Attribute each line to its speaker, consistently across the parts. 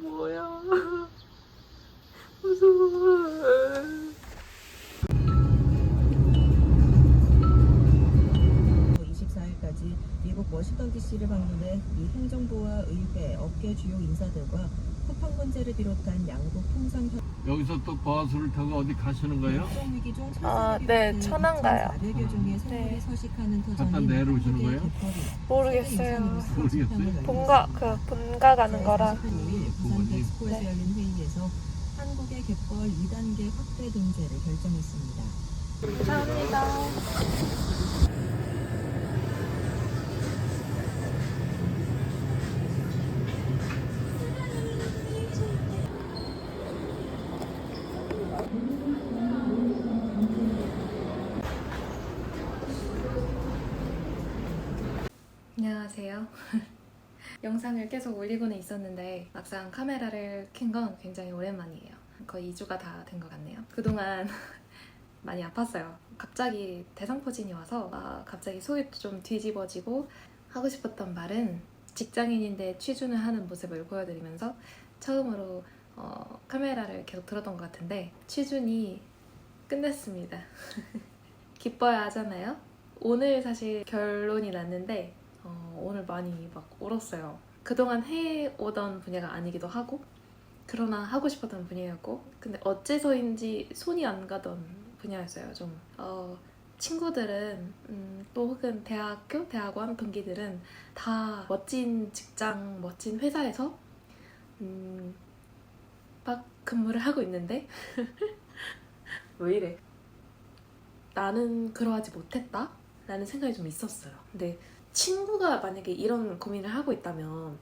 Speaker 1: 뭐야. 무서워.
Speaker 2: 24일까지 미국 워싱턴 DC를 방문해 미 행정부와 의회, 업계 주요 인사들과 쿠팡 문제를 비롯한 양국 통상
Speaker 3: 여기서 또 버스를 타고 어디 가시는 거예요?
Speaker 2: 위기 중
Speaker 1: 네, 천안 가요.
Speaker 2: 400여 종의 생물이
Speaker 1: 네.
Speaker 2: 서식하는
Speaker 3: 갖다
Speaker 2: 터전인
Speaker 3: 내려오시는 거예요?
Speaker 1: 모르겠어요.
Speaker 3: 모르겠어요.
Speaker 1: 본가 가는 거라.
Speaker 2: 5일 부산 덱스코에서 열린 회의에서 한국의 갯벌 2단계 확대 등재를 결정했습니다.
Speaker 1: 감사합니다.
Speaker 4: 안녕하세요. 영상을 계속 올리고는 있었는데 막상 카메라를 켠 건 굉장히 오랜만이에요. 거의 2주가 다 된 것 같네요. 그동안 많이 아팠어요. 갑자기 대상포진이 와서 갑자기 속이 좀 뒤집어지고 하고 싶었던 말은 직장인인데 취준을 하는 모습을 보여드리면서 처음으로 카메라를 계속 들었던 것 같은데 취준이 끝냈습니다. 기뻐야 하잖아요. 오늘 사실 결론이 났는데 오늘 많이 막 울었어요. 그동안 해오던 분야가 아니기도 하고 그러나 하고 싶었던 분야였고 근데 어째서인지 손이 안 가던 분야였어요. 좀 친구들은 또 혹은 대학교, 대학원 동기들은 다 멋진 직장, 멋진 회사에서 막 근무를 하고 있는데 왜 이래? 나는 그러하지 못했다? 라는 생각이 좀 있었어요. 근데 친구가 만약에 이런 고민을 하고 있다면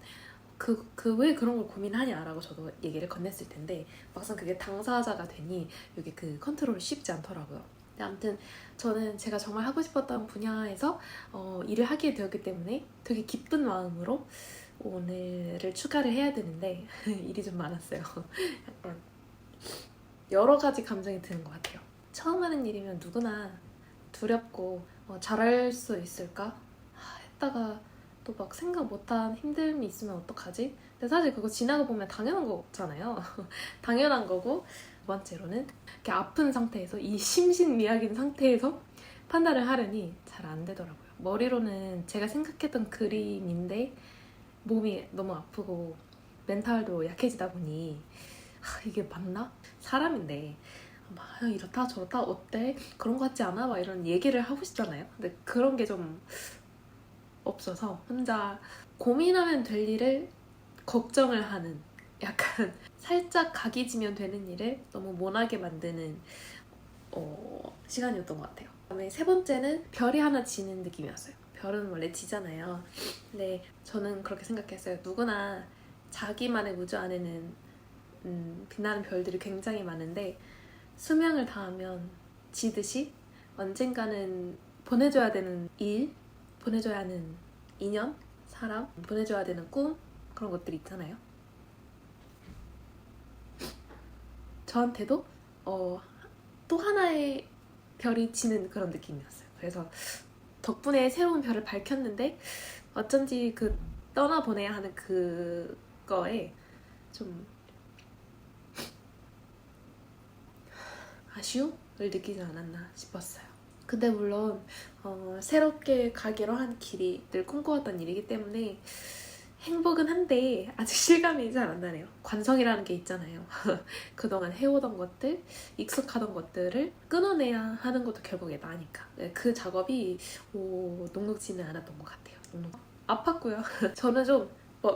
Speaker 4: 왜 그런 걸 고민하냐라고 저도 얘기를 건넸을 텐데 막상 그게 당사자가 되니 이게 그 컨트롤이 쉽지 않더라고요. 근데 아무튼 저는 제가 정말 하고 싶었던 분야에서 일을 하게 되었기 때문에 되게 기쁜 마음으로 오늘을 추가를 해야 되는데 일이 좀 많았어요. 약간 여러 가지 감정이 드는 것 같아요. 처음 하는 일이면 누구나 두렵고 잘할 수 있을까? 했다가 또 막 생각 못한 힘듦이 있으면 어떡하지? 근데 사실 그거 지나고 보면 당연한 거잖아요. 당연한 거고 두 번째로는 이렇게 아픈 상태에서 이 심신미약인 상태에서 판단을 하려니 잘 안 되더라고요. 머리로는 제가 생각했던 그림인데 몸이 너무 아프고 멘탈도 약해지다 보니 이게 맞나? 사람인데 막 이렇다 저렇다 어때? 그런 거 같지 않아? 막 이런 얘기를 하고 싶잖아요. 근데 그런 게 좀 없어서 혼자 고민하면 될 일을 걱정을 하는 약간 살짝 각이 지면 되는 일을 너무 모나게 만드는 시간이었던 것 같아요. 그다음에 세 번째는 별이 하나 지는 느낌이었어요. 별은 원래 지잖아요. 근데 저는 그렇게 생각했어요. 누구나 자기만의 우주 안에는 빛나는 별들이 굉장히 많은데 수명을 다하면 지듯이 언젠가는 보내줘야 되는 일, 보내줘야 하는 인연, 사람, 보내줘야 되는 꿈 그런 것들이 있잖아요. 저한테도 또 하나의 별이 지는 그런 느낌이었어요. 그래서 덕분에 새로운 별을 밝혔는데 어쩐지 그 떠나보내야 하는 그거에 좀 아쉬움을 느끼지 않았나 싶었어요. 근데 물론 새롭게 가기로 한 길이 늘 꿈꿔왔던 일이기 때문에 행복은 한데 아직 실감이 잘 안 나네요. 관성이라는 게 있잖아요. 그동안 해오던 것들, 익숙하던 것들을 끊어내야 하는 것도 결국에 나니까 그 작업이 녹록지는 않았던 것 같아요. 아팠고요. 저는 좀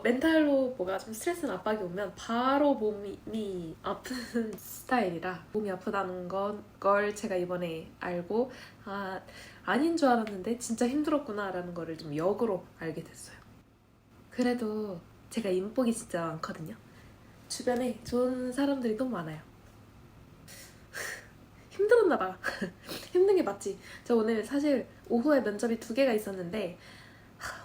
Speaker 4: 멘탈로 뭐가 좀 스트레스나 압박이 오면 바로 몸이 아픈 스타일이라 몸이 아프다는 걸 제가 이번에 알고 아닌 줄 알았는데 진짜 힘들었구나 라는 거를 좀 역으로 알게 됐어요. 그래도 제가 인복이 진짜 많거든요. 주변에 좋은 사람들이 너무 많아요. 힘들었나 봐. 힘든 게 맞지. 저 오늘 사실 오후에 면접이 2개가 있었는데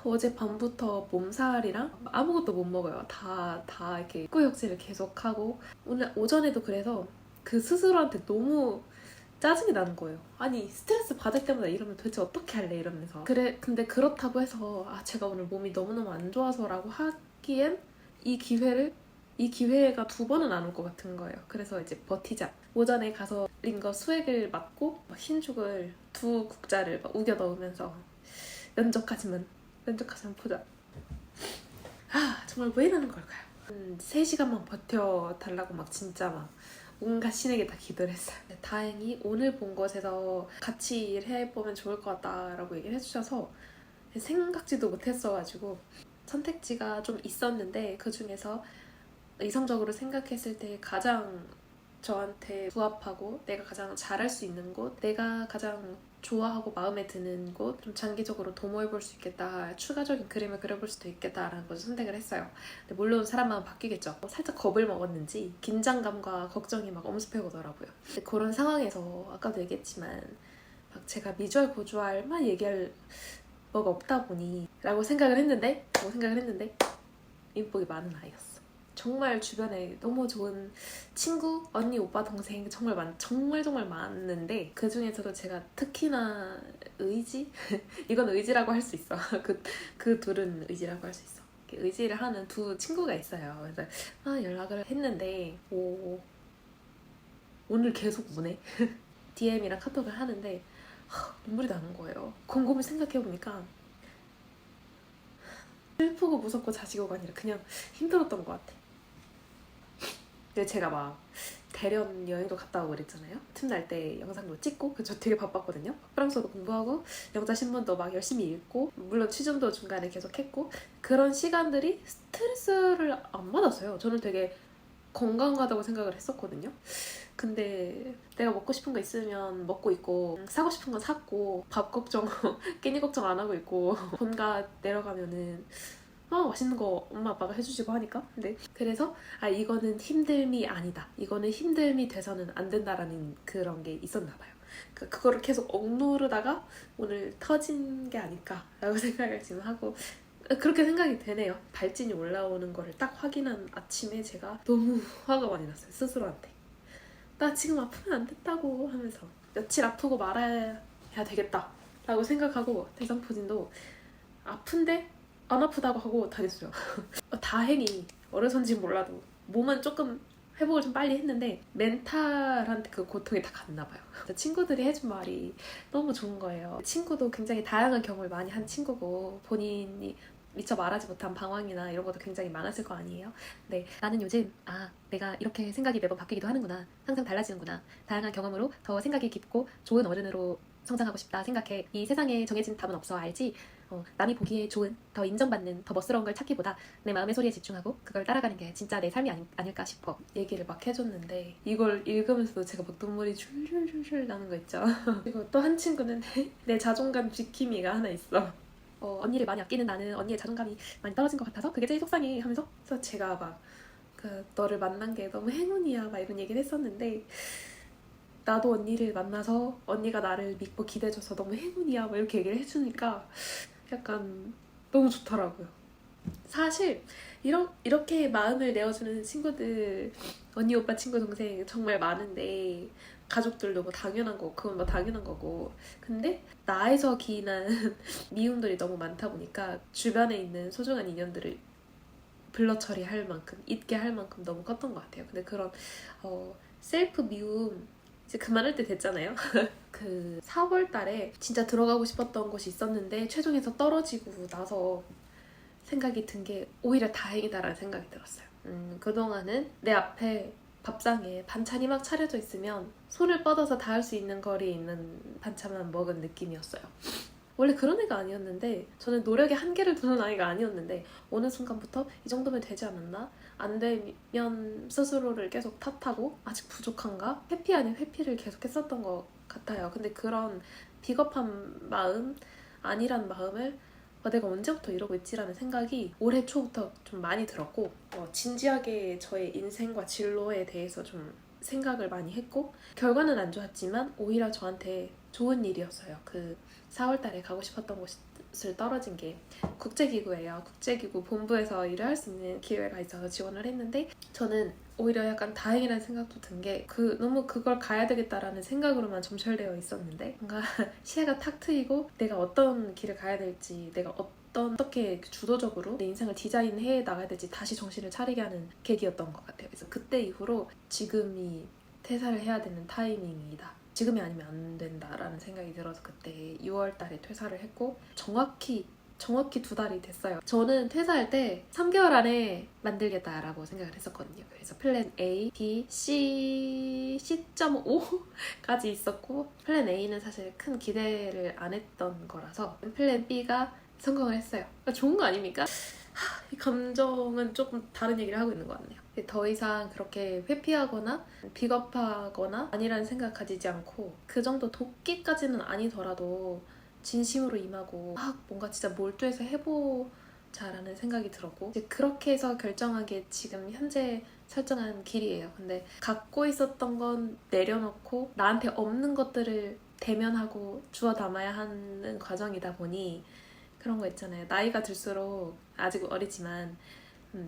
Speaker 4: 어제 밤부터 몸살이랑 아무것도 못 먹어요. 다 이렇게 꾸역질을 계속하고 오늘 오전에도 그래서 그 스스로한테 너무 짜증이 나는 거예요. 아니 스트레스 받을 때마다 이러면 도대체 어떻게 할래 이러면서 근데 그렇다고 해서 제가 오늘 몸이 너무너무 안 좋아서라고 하기엔 이 기회를 이 기회가 2번은 안 올 것 같은 거예요. 그래서 이제 버티자. 오전에 가서 링거 수액을 맞고 막 흰죽을 2국자를 막 우겨 넣으면서 면접까지만 보자. 정말 왜 이러는 걸까요? 3시간만 버텨달라고 막 진짜 막 온갖 신에게 다 기도를 했어요. 다행히 오늘 본 것에서 같이 일해보면 좋을 것 같다라고 얘기를 해주셔서 생각지도 못했어가지고 선택지가 좀 있었는데 그 중에서 이성적으로 생각했을 때 가장 저한테 부합하고 내가 가장 잘할 수 있는 곳, 내가 가장 좋아하고 마음에 드는 곳, 좀 장기적으로 도모해볼 수 있겠다, 추가적인 그림을 그려볼 수도 있겠다라는 것을 선택을 했어요. 근데 물론 사람 마음 바뀌겠죠. 살짝 겁을 먹었는지 긴장감과 걱정이 막 엄습해 오더라고요. 근데 그런 상황에서 아까도 얘기했지만 막 제가 미주알 고주알만 얘기할 뭐가 없다 보니 라고 생각을 했는데 인복이 많은 아이였어. 정말 주변에 너무 좋은 친구, 언니, 오빠, 동생 정말 많은데 그 중에서도 제가 특히나 의지? 이건 의지라고 할 수 있어. 그 둘은 의지라고 할 수 있어. 의지를 하는 2 친구가 있어요. 그래서 연락을 했는데 오늘 계속 우네. DM이랑 카톡을 하는데 눈물이 나는 거예요. 곰곰이 생각해보니까 슬프고 무섭고 자식고가 아니라 그냥 힘들었던 것 같아. 근데 제가 막 대련 여행도 갔다 오고 그랬잖아요. 틈날 때 영상도 찍고 저 되게 바빴거든요. 프랑스어도 공부하고 영자 신문도 막 열심히 읽고 물론 취준도 중간에 계속 했고 그런 시간들이 스트레스를 안 받았어요. 저는 되게 건강하다고 생각을 했었거든요. 근데 내가 먹고 싶은 거 있으면 먹고 있고 사고 싶은 건 샀고 밥 걱정, 끼니 걱정 안 하고 있고 본가 내려가면은 맛있는 거 엄마 아빠가 해주시고 하니까. 근데 그래서 이거는 힘듦이 아니다. 이거는 힘듦이 돼서는 안 된다라는 그런 게 있었나 봐요. 그거를 계속 억누르다가 오늘 터진 게 아닐까라고 생각을 지금 하고 그렇게 생각이 되네요. 발진이 올라오는 거를 딱 확인한 아침에 제가 너무 화가 많이 났어요. 스스로한테. 나 지금 아프면 안 됐다고 하면서 며칠 아프고 말아야 되겠다 라고 생각하고 대상포진도 아픈데 안 아프다고 하고 다녔어요. 다행히 어려서인지 몰라도 몸은 조금 회복을 좀 빨리 했는데 멘탈한테 그 고통이 다 갔나 봐요. 친구들이 해준 말이 너무 좋은 거예요. 친구도 굉장히 다양한 경험을 많이 한 친구고 본인이 미처 말하지 못한 방황이나 이런 것도 굉장히 많았을 거 아니에요. 근데 나는 요즘 내가 이렇게 생각이 매번 바뀌기도 하는구나. 항상 달라지는구나. 다양한 경험으로 더 생각이 깊고 좋은 어른으로 성장하고 싶다 생각해. 이 세상에 정해진 답은 없어. 알지? 남이 보기에 좋은, 더 인정받는, 더 멋스러운 걸 찾기보다 내 마음의 소리에 집중하고 그걸 따라가는 게 진짜 내 삶이 아닐까 싶어. 얘기를 막 해줬는데 이걸 읽으면서도 제가 막 눈물이 줄줄줄줄 나는 거 있죠. 그리고 또 한 친구는 내 자존감 지킴이가 하나 있어. 언니를 많이 아끼는 나는 언니의 자존감이 많이 떨어진 것 같아서 그게 제일 속상해 하면서 그래서 제가 막 너를 만난 게 너무 행운이야 막 이런 얘기를 했었는데 나도 언니를 만나서 언니가 나를 믿고 기대줘서 너무 행운이야 막 이렇게 얘기를 해주니까 약간 너무 좋더라고요. 사실 이렇게 마음을 내어주는 친구들 언니, 오빠, 친구, 동생 정말 많은데 가족들도 뭐 당연한 거고 그건 뭐 당연한 거고 근데 나에서 기인한 미움들이 너무 많다 보니까 주변에 있는 소중한 인연들을 블러 처리할 만큼 잊게 할 만큼 너무 컸던 것 같아요. 근데 그런 셀프 미움 이제 그만할 때 됐잖아요. 그 4월 달에 진짜 들어가고 싶었던 곳이 있었는데 최종에서 떨어지고 나서 생각이 든 게 오히려 다행이다라는 생각이 들었어요. 그동안은 내 앞에 밥상에 반찬이 막 차려져 있으면 손을 뻗어서 닿을 수 있는 거리에 있는 반찬만 먹은 느낌이었어요. 원래 그런 애가 아니었는데 저는 노력에 한계를 두는 아이가 아니었는데 어느 순간부터 이 정도면 되지 않았나? 안 되면 스스로를 계속 탓하고 아직 부족한가? 회피 아닌 회피를 계속 했었던 것 같아요. 근데 그런 비겁한 마음, 아니란 마음을 내가 언제부터 이러고 있지라는 생각이 올해 초부터 좀 많이 들었고 진지하게 저의 인생과 진로에 대해서 좀 생각을 많이 했고 결과는 안 좋았지만 오히려 저한테 좋은 일이었어요. 그 4월 달에 가고 싶었던 곳을 떨어진 게 국제기구예요. 국제기구 본부에서 일을 할 수 있는 기회가 있어서 지원을 했는데 저는 오히려 약간 다행이라는 생각도 든 게 너무 그걸 가야 되겠다라는 생각으로만 점철되어 있었는데 뭔가 시야가 탁 트이고 내가 어떤 길을 가야 될지 내가 어떻게 주도적으로 내 인생을 디자인해 나가야 될지 다시 정신을 차리게 하는 계기였던 것 같아요. 그래서 그때 이후로 지금이 퇴사를 해야 되는 타이밍이다. 지금이 아니면 안 된다라는 생각이 들어서 그때 6월 달에 퇴사를 했고 정확히 2달이 됐어요. 저는 퇴사할 때 3개월 안에 만들겠다라고 생각을 했었거든요. 그래서 플랜 A, B, C, C.5까지 있었고 플랜 A는 사실 큰 기대를 안 했던 거라서 플랜 B가 성공을 했어요. 좋은 거 아닙니까? 이 감정은 조금 다른 얘기를 하고 있는 것 같네요. 더 이상 그렇게 회피하거나 비겁하거나 아니라는 생각 가지지 않고 그 정도 도끼까지는 아니더라도 진심으로 임하고 뭔가 진짜 몰두해서 해보자라는 생각이 들었고 이제 그렇게 해서 결정한 게 지금 현재 설정한 길이에요. 근데 갖고 있었던 건 내려놓고 나한테 없는 것들을 대면하고 주워 담아야 하는 과정이다 보니 그런 거 있잖아요. 나이가 들수록 아직 어리지만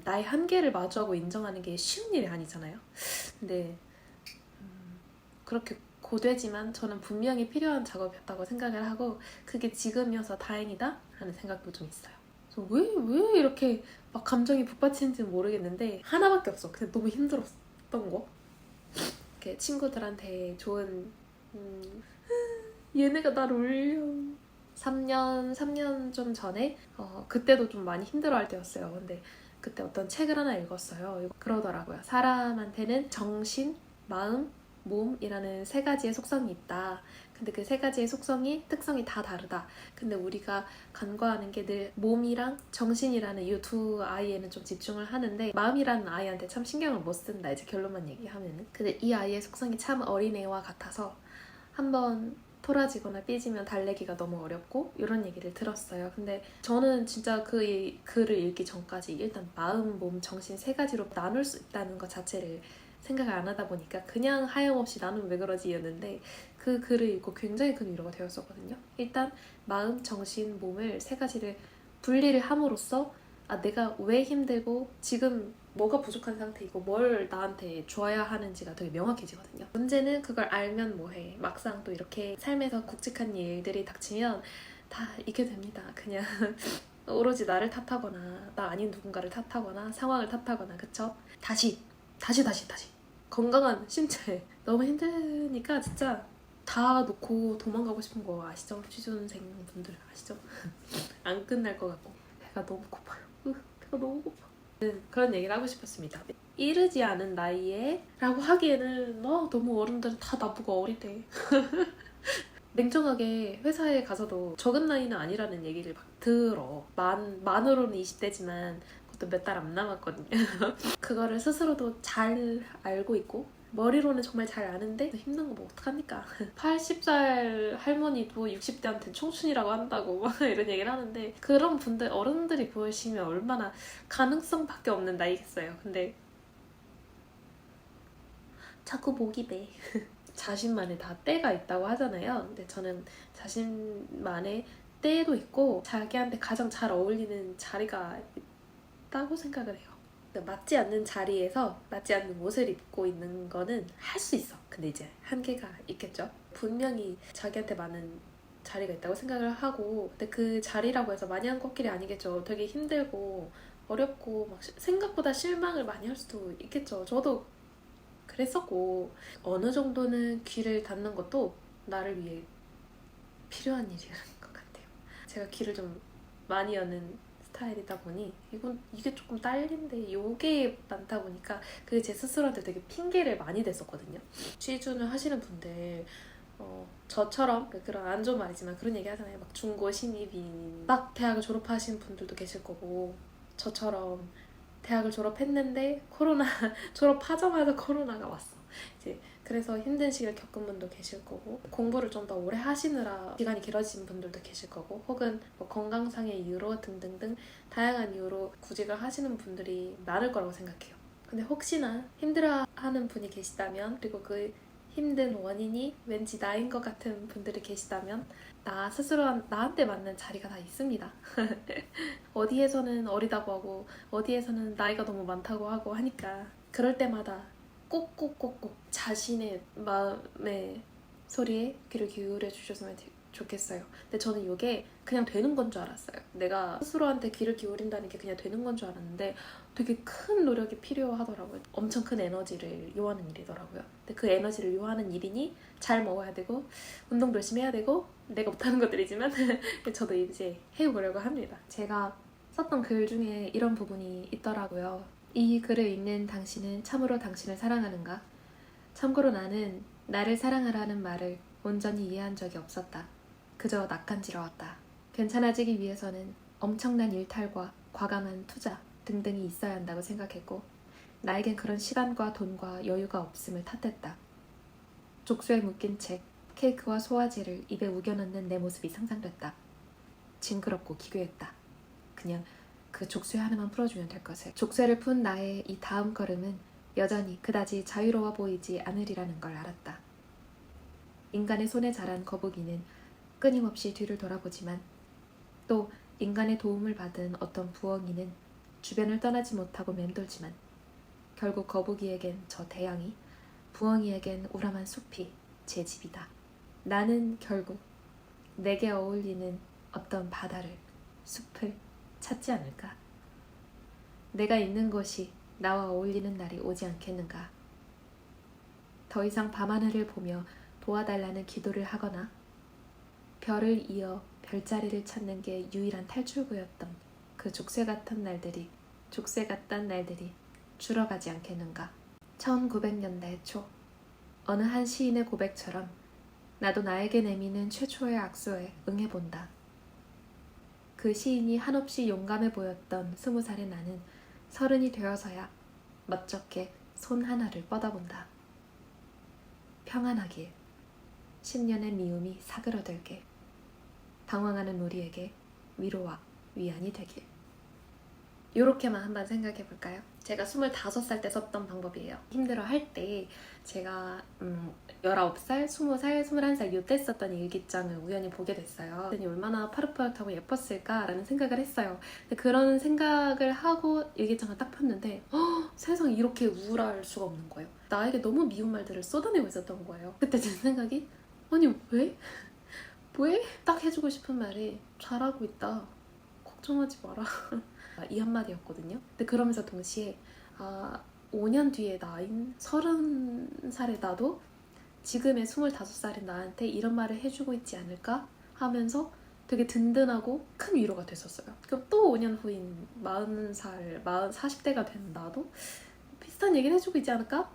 Speaker 4: 나의 한계를 마주하고 인정하는 게 쉬운 일이 아니잖아요. 근데 그렇게 고되지만 저는 분명히 필요한 작업이었다고 생각을 하고 그게 지금이어서 다행이다 라는 생각도 좀 있어요. 왜 이렇게 막 감정이 북받치는지는 모르겠는데 하나밖에 없어. 근데 너무 힘들었던 거. 이렇게 친구들한테 좋은 얘네가 나를 울려. 3년 좀 전에 그때도 좀 많이 힘들어할 때였어요. 근데 그때 어떤 책을 하나 읽었어요. 그러더라고요. 사람한테는 정신, 마음, 몸이라는 3가지의 속성이 있다. 근데 그 3가지의 특성이 다 다르다. 근데 우리가 간과하는 게 늘 몸이랑 정신이라는 이 2아이에는 좀 집중을 하는데 마음이라는 아이한테 참 신경을 못 쓴다. 이제 결론만 얘기하면은. 근데 이 아이의 속성이 참 어린애와 같아서 한번 토라지거나 삐지면 달래기가 너무 어렵고 이런 얘기를 들었어요. 근데 저는 진짜 그 글을 읽기 전까지 일단 마음, 몸, 정신 3가지로 나눌 수 있다는 것 자체를 생각을 안 하다 보니까 그냥 하염없이 나는 왜 그러지 였는데 그 글을 읽고 굉장히 큰 위로가 되었었거든요. 일단 마음, 정신, 몸을 3가지를 분리를 함으로써 내가 왜 힘들고 지금 뭐가 부족한 상태이고 뭘 나한테 줘야 하는지가 되게 명확해지거든요. 문제는 그걸 알면 뭐해. 막상 또 이렇게 삶에서 굵직한 일들이 닥치면 다 잊게 됩니다. 그냥 오로지 나를 탓하거나 나 아닌 누군가를 탓하거나 상황을 탓하거나 그쵸? 다시 건강한 신체 너무 힘드니까 진짜 다 놓고 도망가고 싶은 거 아시죠? 취준생 분들 아시죠? 안 끝날 것 같고 배가 너무 고파요. 배가 너무 고파. 그런 얘기를 하고 싶었습니다. 이르지 않은 나이에 라고 하기에는 너무 어른들은 다 나보고 어리대. 냉정하게 회사에 가서도 적은 나이는 아니라는 얘기를 막 들어. 만으로는 20대지만 그것도 몇 달 안 남았거든요. 그거를 스스로도 잘 알고 있고 머리로는 정말 잘 아는데 힘든 거 뭐 어떡합니까? 80살 할머니도 60대한테 청춘이라고 한다고 막 이런 얘기를 하는데 그런 분들 어른들이 보시면 얼마나 가능성밖에 없는 나이겠어요. 근데 자꾸 목이 매. 자신만의 다 때가 있다고 하잖아요. 근데 저는 자신만의 때도 있고 자기한테 가장 잘 어울리는 자리가 있다고 생각을 해요. 맞지 않는 자리에서 맞지 않는 옷을 입고 있는 거는 할 수 있어. 근데 이제 한계가 있겠죠. 분명히 자기한테 맞는 자리가 있다고 생각을 하고 근데 그 자리라고 해서 많이 한 꽃길이 아니겠죠. 되게 힘들고 어렵고 막 생각보다 실망을 많이 할 수도 있겠죠. 저도 그랬었고 어느 정도는 귀를 닫는 것도 나를 위해 필요한 일이라는 것 같아요. 제가 귀를 좀 많이 여는 스타일이다 보니 이게 조금 딸린데 요게 많다 보니까 그게 제 스스로한테 되게 핑계를 많이 댔었거든요. 취준을 하시는 분들 저처럼 그런 안 좋은 말이지만 그런 얘기 하잖아요. 막 중고 신입인 막 대학을 졸업하신 분들도 계실 거고 저처럼 대학을 졸업했는데 졸업하자마자 코로나가 왔어. 이제 그래서 힘든 시기를 겪은 분도 계실 거고 공부를 좀 더 오래 하시느라 기간이 길어진 분들도 계실 거고 혹은 뭐 건강상의 이유로 등등등 다양한 이유로 구직을 하시는 분들이 많을 거라고 생각해요. 근데 혹시나 힘들어하는 분이 계시다면 그리고 그 힘든 원인이 왠지 나인 것 같은 분들이 계시다면 나 스스로 나한테 맞는 자리가 다 있습니다. 어디에서는 어리다고 하고 어디에서는 나이가 너무 많다고 하고 하니까 그럴 때마다 꼭꼭꼭꼭 자신의 마음의 소리에 귀를 기울여 주셨으면 좋겠어요. 근데 저는 이게 그냥 되는 건 줄 알았어요. 내가 스스로한테 귀를 기울인다는 게 그냥 되는 건 줄 알았는데 되게 큰 노력이 필요하더라고요. 엄청 큰 에너지를 요하는 일이더라고요. 근데 그 에너지를 요하는 일이니 잘 먹어야 되고 운동도 열심히 해야 되고 내가 못하는 것들이지만 저도 이제 해보려고 합니다. 제가 썼던 글 중에 이런 부분이 있더라고요. 이 글을 읽는 당신은 참으로 당신을 사랑하는가? 참고로 나는 나를 사랑하라는 말을 온전히 이해한 적이 없었다. 그저 낯간지러웠다. 괜찮아지기 위해서는 엄청난 일탈과 과감한 투자 등등이 있어야 한다고 생각했고 나에겐 그런 시간과 돈과 여유가 없음을 탓했다. 족쇄에 묶인 책, 케이크와 소화제를 입에 우겨넣는 내 모습이 상상됐다. 징그럽고 기괴했다. 그냥 그 족쇄 하나만 풀어주면 될 것을. 족쇄를 푼 나의 이 다음 걸음은 여전히 그다지 자유로워 보이지 않으리라는 걸 알았다. 인간의 손에 자란 거북이는 끊임없이 뒤를 돌아보지만 또 인간의 도움을 받은 어떤 부엉이는 주변을 떠나지 못하고 맴돌지만 결국 거북이에겐 저 대양이, 부엉이에겐 우람한 숲이 제 집이다. 나는 결국 내게 어울리는 어떤 바다를, 숲을 찾지 않을까? 내가 있는 곳이 나와 어울리는 날이 오지 않겠는가? 더 이상 밤하늘을 보며 도와달라는 기도를 하거나 별을 이어 별자리를 찾는 게 유일한 탈출구였던 그 족쇄 같던 날들이 줄어가지 않겠는가? 1900년대 초 어느 한 시인의 고백처럼 나도 나에게 내미는 최초의 악수에 응해본다. 그 시인이 한없이 용감해 보였던 20살의 나는 30이 되어서야 멋쩍게 손 하나를 뻗어본다. 평안하길, 10년의 미움이 사그러들게, 당황하는 우리에게 위로와 위안이 되길. 요렇게만 한번 생각해 볼까요? 제가 25살 때 썼던 방법이에요. 힘들어할 때 제가 19살, 20살, 21살 이때 썼던 일기장을 우연히 보게 됐어요. 얼마나 파릇파릇하고 예뻤을까라는 생각을 했어요. 근데 그런 생각을 하고 일기장을 딱 폈는데 세상에 이렇게 우울할 수가 없는 거예요. 나에게 너무 미운 말들을 쏟아내고 있었던 거예요. 그때 든 생각이 아니 왜? 왜? 딱 해주고 싶은 말이 잘하고 있다. 걱정하지 마라. 이 한마디였거든요. 근데 그러면서 동시에 5년 뒤에 나인 30살의 나도 지금의 25살인 나한테 이런 말을 해주고 있지 않을까 하면서 되게 든든하고 큰 위로가 됐었어요. 그럼 또 5년 후인 40살, 40대가 된 나도 비슷한 얘기를 해주고 있지 않을까?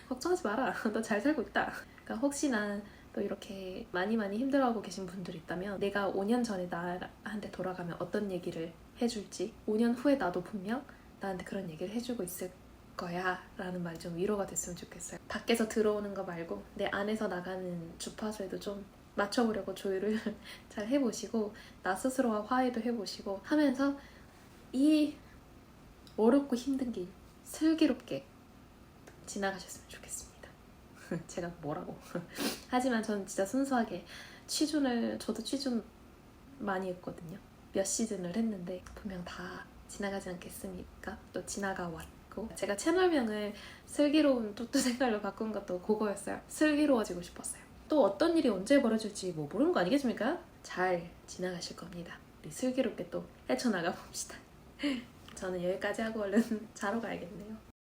Speaker 4: 걱정하지 마라. 너 잘 살고 있다. 그러니까 혹시나 또 이렇게 많이 힘들어하고 계신 분들이 있다면 내가 5년 전에 나한테 돌아가면 어떤 얘기를 해줄지 5년 후에 나도 분명 나한테 그런 얘기를 해주고 있을 거야 라는 말이 좀 위로가 됐으면 좋겠어요. 밖에서 들어오는 거 말고 내 안에서 나가는 주파수에도 좀 맞춰보려고 조율을 잘 해보시고 나 스스로와 화해도 해보시고 하면서 이 어렵고 힘든 길 슬기롭게 지나가셨으면 좋겠습니다. 제가 뭐라고 하지만 저는 진짜 순수하게 저도 취준 많이 했거든요. 몇 시즌을 했는데 분명 다 지나가지 않겠습니까? 또 지나가 왔고 제가 채널명을 슬기로운 뚜뚜 색깔로 바꾼 것도 그거였어요. 슬기로워지고 싶었어요. 또 어떤 일이 언제 벌어질지 모르는 거 아니겠습니까? 잘 지나가실 겁니다. 우리 슬기롭게 또 헤쳐나가 봅시다. 저는 여기까지 하고 얼른 자러 가야겠네요.